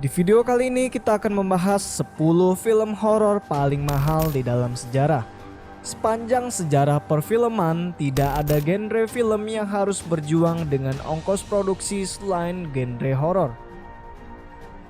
Di video kali ini kita akan membahas 10 film horor paling mahal di dalam sejarah. Sepanjang sejarah perfilman, tidak ada genre film yang harus berjuang dengan ongkos produksi selain genre horor.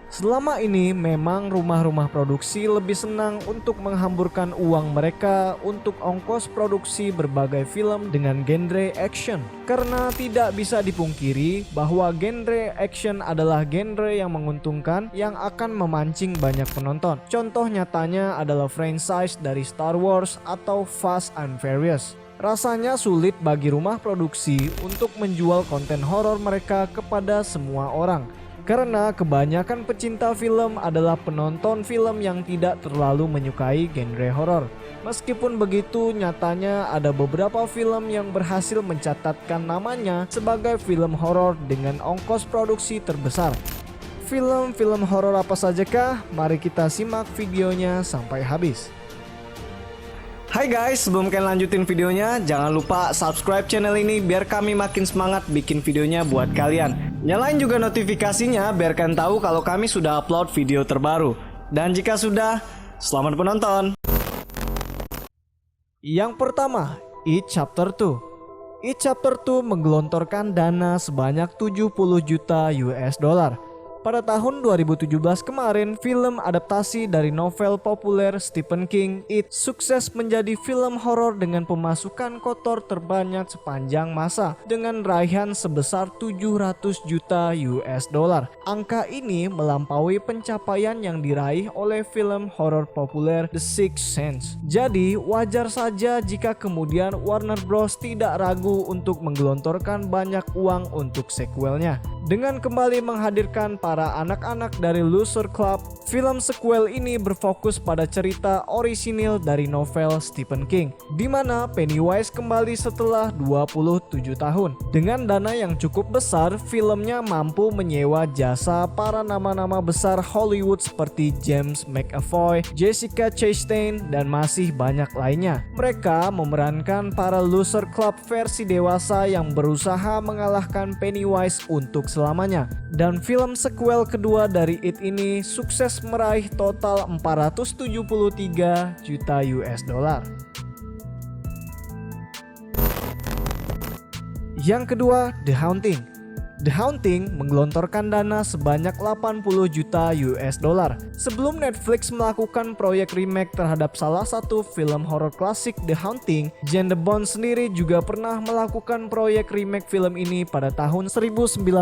Selama ini memang rumah-rumah produksi lebih senang untuk menghamburkan uang mereka untuk ongkos produksi berbagai film dengan genre action. Karena tidak bisa dipungkiri bahwa genre action adalah genre yang menguntungkan yang akan memancing banyak penonton. Contoh nyatanya adalah franchise dari Star Wars atau Fast and Furious. Rasanya sulit bagi rumah produksi untuk menjual konten horor mereka kepada semua orang. Karena kebanyakan pecinta film adalah penonton film yang tidak terlalu menyukai genre horor. Meskipun begitu, nyatanya ada beberapa film yang berhasil mencatatkan namanya sebagai film horor dengan ongkos produksi terbesar. Film-film horor apa sajakah? Mari kita simak videonya sampai habis. Hai guys, sebelum kalian lanjutin videonya, jangan lupa subscribe channel ini biar kami makin semangat bikin videonya buat kalian. Nyalain juga notifikasinya biar kalian tahu kalau kami sudah upload video terbaru. Dan jika sudah, selamat menonton. Yang pertama, It Chapter 2. It Chapter 2 menggelontorkan dana sebanyak 70 juta US dollar. Pada tahun 2017 kemarin, film adaptasi dari novel populer Stephen King, It, sukses menjadi film horor dengan pemasukan kotor terbanyak sepanjang masa dengan raihan sebesar 700 juta US dollar. Angka ini melampaui pencapaian yang diraih oleh film horor populer The Sixth Sense. Jadi, wajar saja jika kemudian Warner Bros tidak ragu untuk menggelontorkan banyak uang untuk sequelnya. Dengan kembali menghadirkan para anak-anak dari Loser Club, film sequel ini berfokus pada cerita orisinil dari novel Stephen King, di mana Pennywise kembali setelah 27 tahun. Dengan dana yang cukup besar, filmnya mampu menyewa jasa para nama-nama besar Hollywood seperti James McAvoy, Jessica Chastain, dan masih banyak lainnya. Mereka memerankan para Loser Club versi dewasa yang berusaha mengalahkan Pennywise untuk selamanya. Dan film sequel kedua dari It ini sukses meraih total 473 juta US dollar. Yang kedua, The Haunting. The Haunting menggelontorkan dana sebanyak 80 juta US dollar. Sebelum Netflix melakukan proyek remake terhadap salah satu film horor klasik The Haunting, Jane the Bone sendiri juga pernah melakukan proyek remake film ini pada tahun 1999.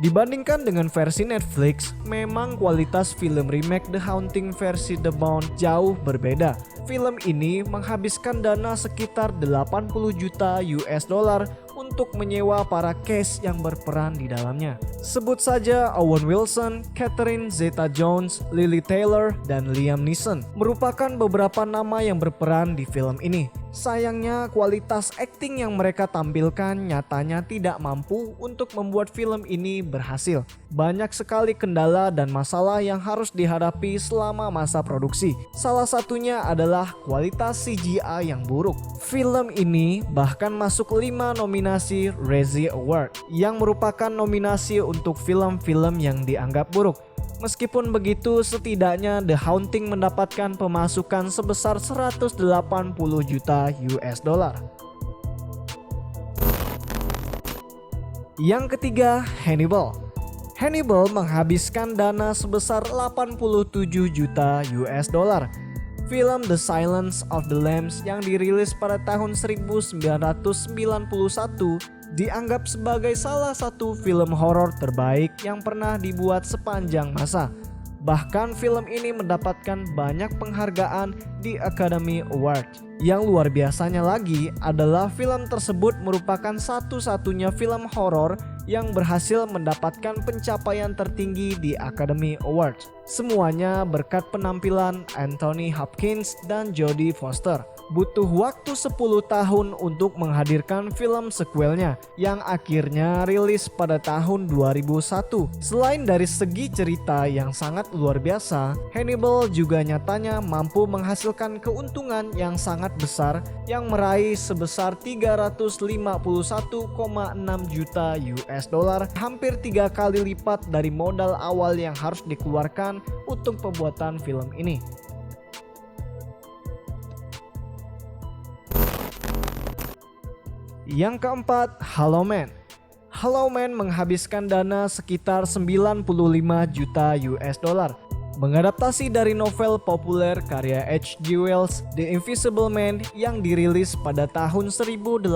Dibandingkan dengan versi Netflix, memang kualitas film remake The Haunting versi The Bone jauh berbeda. Film ini menghabiskan dana sekitar 80 juta US dollar untuk menyewa para cast yang berperan di dalamnya. Sebut saja Owen Wilson, Catherine Zeta-Jones, Lily Taylor, dan Liam Neeson merupakan beberapa nama yang berperan di film ini. Sayangnya kualitas akting yang mereka tampilkan nyatanya tidak mampu untuk membuat film ini berhasil. Banyak sekali kendala dan masalah yang harus dihadapi selama masa produksi. Salah satunya adalah kualitas CGI yang buruk. Film ini bahkan masuk 5 nominasi Razzie Award, yang merupakan nominasi untuk film-film yang dianggap buruk. Meskipun begitu, setidaknya The Haunting mendapatkan pemasukan sebesar 180 juta US dollar. Yang ketiga, Hannibal. Hannibal menghabiskan dana sebesar 87 juta US dollar. Film The Silence of the Lambs yang dirilis pada tahun 1991 dianggap sebagai salah satu film horor terbaik yang pernah dibuat sepanjang masa. Bahkan film ini mendapatkan banyak penghargaan di Academy Award. Yang luar biasanya lagi adalah film tersebut merupakan satu-satunya film horor yang berhasil mendapatkan pencapaian tertinggi di Academy Award. Semuanya berkat penampilan Anthony Hopkins dan Jodie Foster. Butuh waktu 10 tahun untuk menghadirkan film sequelnya yang akhirnya rilis pada tahun 2001. Selain dari segi cerita yang sangat luar biasa, Hannibal juga nyatanya mampu menghasilkan keuntungan yang sangat besar yang meraih sebesar 351,6 juta US dollar, hampir 3 kali lipat dari modal awal yang harus dikeluarkan untuk pembuatan film ini. Yang keempat, Hollow Man. Hollow Man menghabiskan dana sekitar 95 juta US dollar. Mengadaptasi dari novel populer karya H.G. Wells, The Invisible Man yang dirilis pada tahun 1897,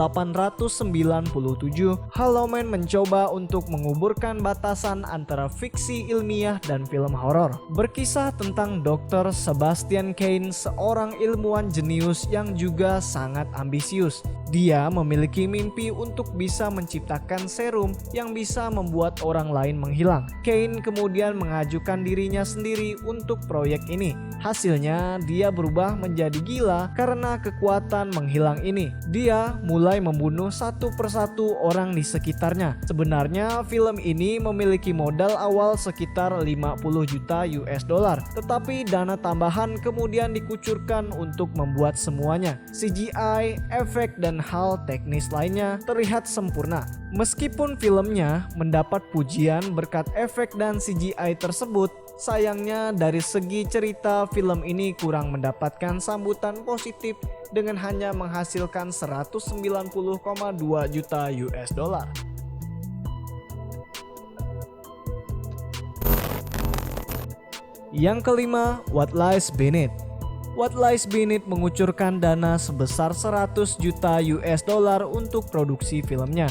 Hollow Man mencoba untuk menguburkan batasan antara fiksi ilmiah dan film horor. Berkisah tentang Dr. Sebastian Cain, seorang ilmuwan jenius yang juga sangat ambisius. Dia memiliki mimpi untuk bisa menciptakan serum yang bisa membuat orang lain menghilang. Cain kemudian mengajukan dirinya sendiri untuk proyek ini. Hasilnya dia berubah menjadi gila karena kekuatan menghilang ini. Dia mulai membunuh satu persatu orang di sekitarnya. Sebenarnya film ini memiliki modal awal sekitar 50 juta US dollar, tetapi dana tambahan kemudian dikucurkan untuk membuat semuanya. CGI, efek dan hal teknis lainnya terlihat sempurna. Meskipun filmnya mendapat pujian berkat efek dan CGI tersebut, sayangnya dari segi cerita film ini kurang mendapatkan sambutan positif dengan hanya menghasilkan 190,2 juta US dollar. Yang kelima, What Lies Beneath. What Lies Beneath mengucurkan dana sebesar 100 juta US dollar untuk produksi filmnya.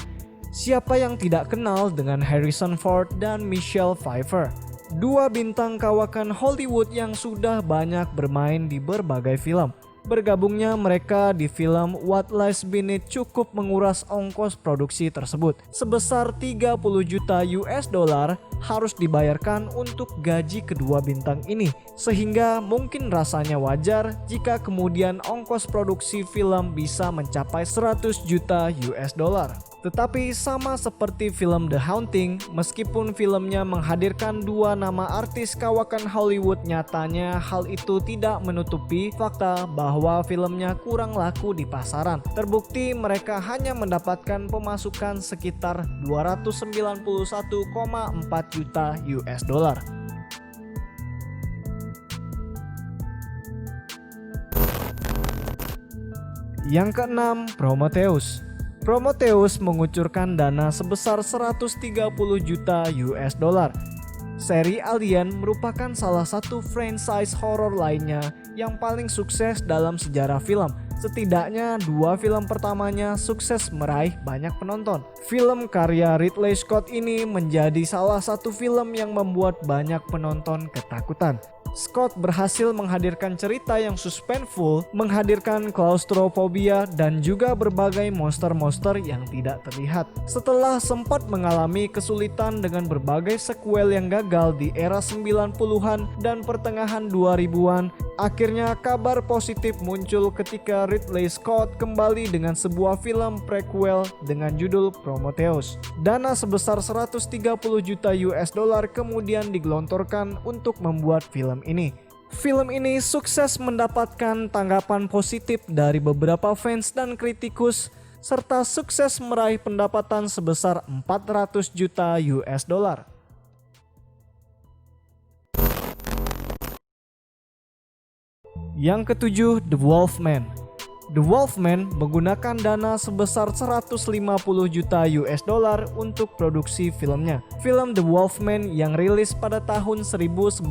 Siapa yang tidak kenal dengan Harrison Ford dan Michelle Pfeiffer? Dua bintang kawakan Hollywood yang sudah banyak bermain di berbagai film. Bergabungnya mereka di film What Lies Beneath cukup menguras ongkos produksi tersebut. Sebesar 30 juta US dollar harus dibayarkan untuk gaji kedua bintang ini, sehingga mungkin rasanya wajar jika kemudian ongkos produksi film bisa mencapai 100 juta US dollar. Tetapi sama seperti film The Haunting, meskipun filmnya menghadirkan dua nama artis kawakan Hollywood, nyatanya hal itu tidak menutupi fakta bahwa filmnya kurang laku di pasaran. Terbukti mereka hanya mendapatkan pemasukan sekitar 291,4 juta US dollar. Yang keenam, Prometheus. Prometheus mengucurkan dana sebesar 130 juta US dollar. Seri Alien merupakan salah satu franchise horor lainnya yang paling sukses dalam sejarah film. Setidaknya dua film pertamanya sukses meraih banyak penonton. Film karya Ridley Scott ini menjadi salah satu film yang membuat banyak penonton ketakutan. Scott berhasil menghadirkan cerita yang suspenseful, menghadirkan klaustrofobia dan juga berbagai monster-monster yang tidak terlihat. Setelah sempat mengalami kesulitan dengan berbagai sequel yang gagal di era 90-an dan pertengahan 2000-an, akhirnya kabar positif muncul ketika Ridley Scott kembali dengan sebuah film prequel dengan judul Prometheus. Dana sebesar 130 juta US dollar kemudian digelontorkan untuk membuat film ini. Film ini sukses mendapatkan tanggapan positif dari beberapa fans dan kritikus, serta sukses meraih pendapatan sebesar 400 juta US dollar. Yang ketujuh, The Wolfman. The Wolfman menggunakan dana sebesar 150 juta US dollar untuk produksi filmnya. Film The Wolfman yang rilis pada tahun 1941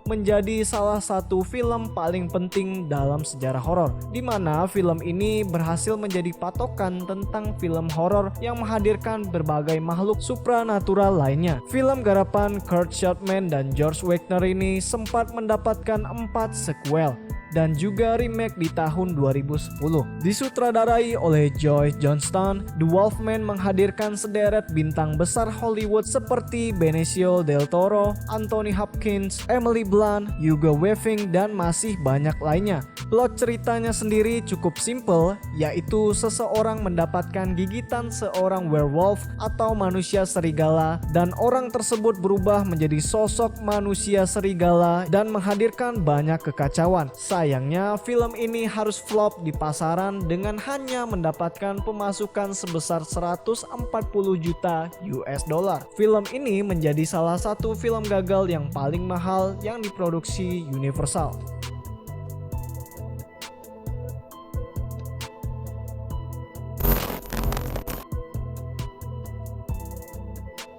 menjadi salah satu film paling penting dalam sejarah horor, di mana film ini berhasil menjadi patokan tentang film horor yang menghadirkan berbagai makhluk supranatural lainnya. Film garapan Kurt Schaumann dan George Waggner ini sempat mendapatkan 4 sequel. dan juga remake di tahun 2010. Disutradarai oleh Joy Johnston, The Wolfman menghadirkan sederet bintang besar Hollywood seperti Benicio del Toro, Anthony Hopkins, Emily Blunt, Hugo Weaving, dan masih banyak lainnya. Plot ceritanya sendiri cukup simple, yaitu seseorang mendapatkan gigitan seorang werewolf atau manusia serigala dan orang tersebut berubah menjadi sosok manusia serigala dan menghadirkan banyak kekacauan. Sayangnya film ini harus flop di pasaran dengan hanya mendapatkan pemasukan sebesar 140 juta US dollar. Film ini menjadi salah satu film gagal yang paling mahal yang diproduksi Universal.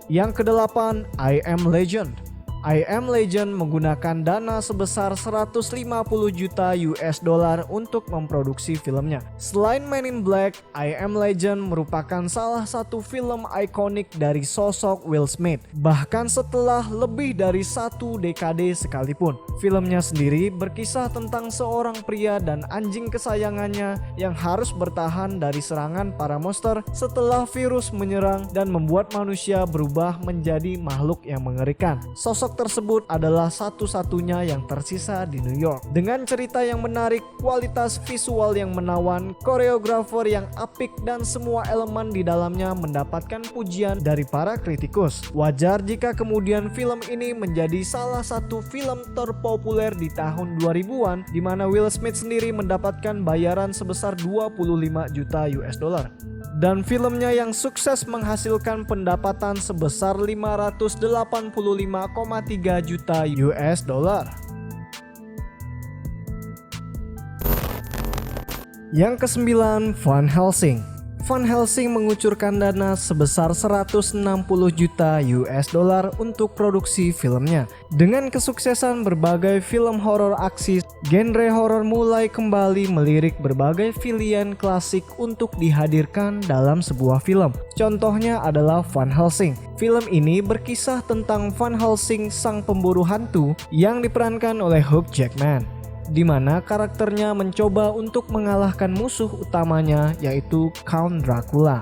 Yang kedelapan, I Am Legend. I Am Legend menggunakan dana sebesar 150 juta US dollar untuk memproduksi filmnya. Selain Men in Black, I Am Legend merupakan salah satu film ikonik dari sosok Will Smith. Bahkan setelah lebih dari 1 dekade sekalipun. Filmnya sendiri berkisah tentang seorang pria dan anjing kesayangannya yang harus bertahan dari serangan para monster setelah virus menyerang dan membuat manusia berubah menjadi makhluk yang mengerikan. Sosok tersebut adalah satu-satunya yang tersisa di New York. Dengan cerita yang menarik, kualitas visual yang menawan, koreografer yang apik, dan semua elemen di dalamnya mendapatkan pujian dari para kritikus. Wajar jika kemudian film ini menjadi salah satu film terpopuler di tahun 2000-an, di mana Will Smith sendiri mendapatkan bayaran sebesar 25 juta US dollar. Dan filmnya yang sukses menghasilkan pendapatan sebesar 585,3 juta US dollar. Yang kesembilan, Van Helsing. Van Helsing mengucurkan dana sebesar 160 juta US dollar untuk produksi filmnya. Dengan kesuksesan berbagai film horor aksi, genre horor mulai kembali melirik berbagai pilihan klasik untuk dihadirkan dalam sebuah film. Contohnya adalah Van Helsing. Film ini berkisah tentang Van Helsing, sang pemburu hantu yang diperankan oleh Hugh Jackman, di mana karakternya mencoba untuk mengalahkan musuh utamanya yaitu Count Dracula.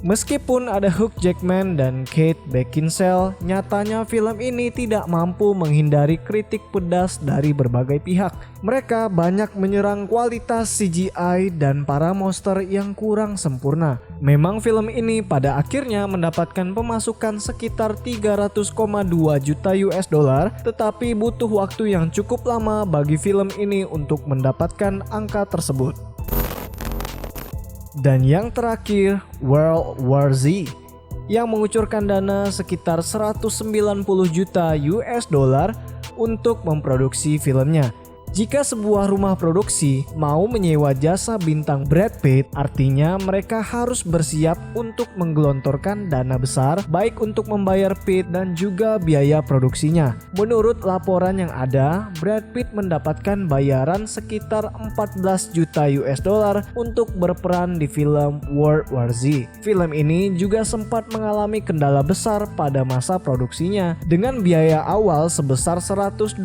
Meskipun ada Hugh Jackman dan Kate Beckinsale, nyatanya film ini tidak mampu menghindari kritik pedas dari berbagai pihak. Mereka banyak menyerang kualitas CGI dan para monster yang kurang sempurna. Memang film ini pada akhirnya mendapatkan pemasukan sekitar 300,2 juta US dollar, tetapi butuh waktu yang cukup lama bagi film ini untuk mendapatkan angka tersebut. Dan yang terakhir, World War Z, yang mengucurkan dana sekitar 190 juta US dollar untuk memproduksi filmnya. Jika sebuah rumah produksi mau menyewa jasa bintang Brad Pitt, artinya mereka harus bersiap untuk menggelontorkan dana besar baik untuk membayar Pitt dan juga biaya produksinya. Menurut laporan yang ada, Brad Pitt mendapatkan bayaran sekitar 14 juta US dollar untuk berperan di film World War Z. Film ini juga sempat mengalami kendala besar pada masa produksinya dengan biaya awal sebesar 125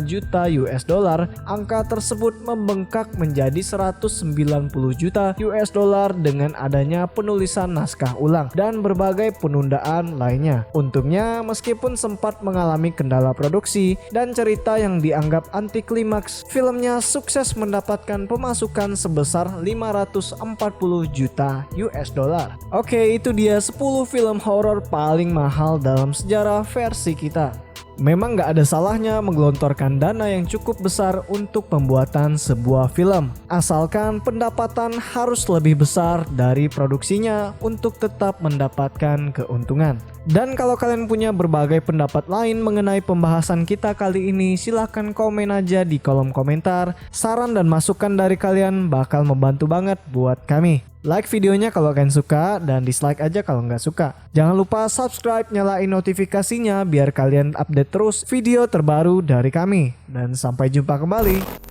juta US dollar. Angka tersebut membengkak menjadi 190 juta US dollar dengan adanya penulisan naskah ulang dan berbagai penundaan lainnya. Untungnya meskipun sempat mengalami kendala produksi dan cerita yang dianggap anti klimaks, filmnya sukses mendapatkan pemasukan sebesar 540 juta US dollar. Oke, itu dia 10 film horor paling mahal dalam sejarah versi kita. Memang gak ada salahnya menggelontorkan dana yang cukup besar untuk pembuatan sebuah film, asalkan pendapatan harus lebih besar dari produksinya untuk tetap mendapatkan keuntungan. Dan kalau kalian punya berbagai pendapat lain mengenai pembahasan kita kali ini, silahkan komen aja di kolom komentar. Saran dan masukan dari kalian bakal membantu banget buat kami. Like videonya kalau kalian suka dan dislike aja kalau nggak suka. Jangan lupa subscribe, nyalain notifikasinya biar kalian update terus video terbaru dari kami. Dan sampai jumpa kembali.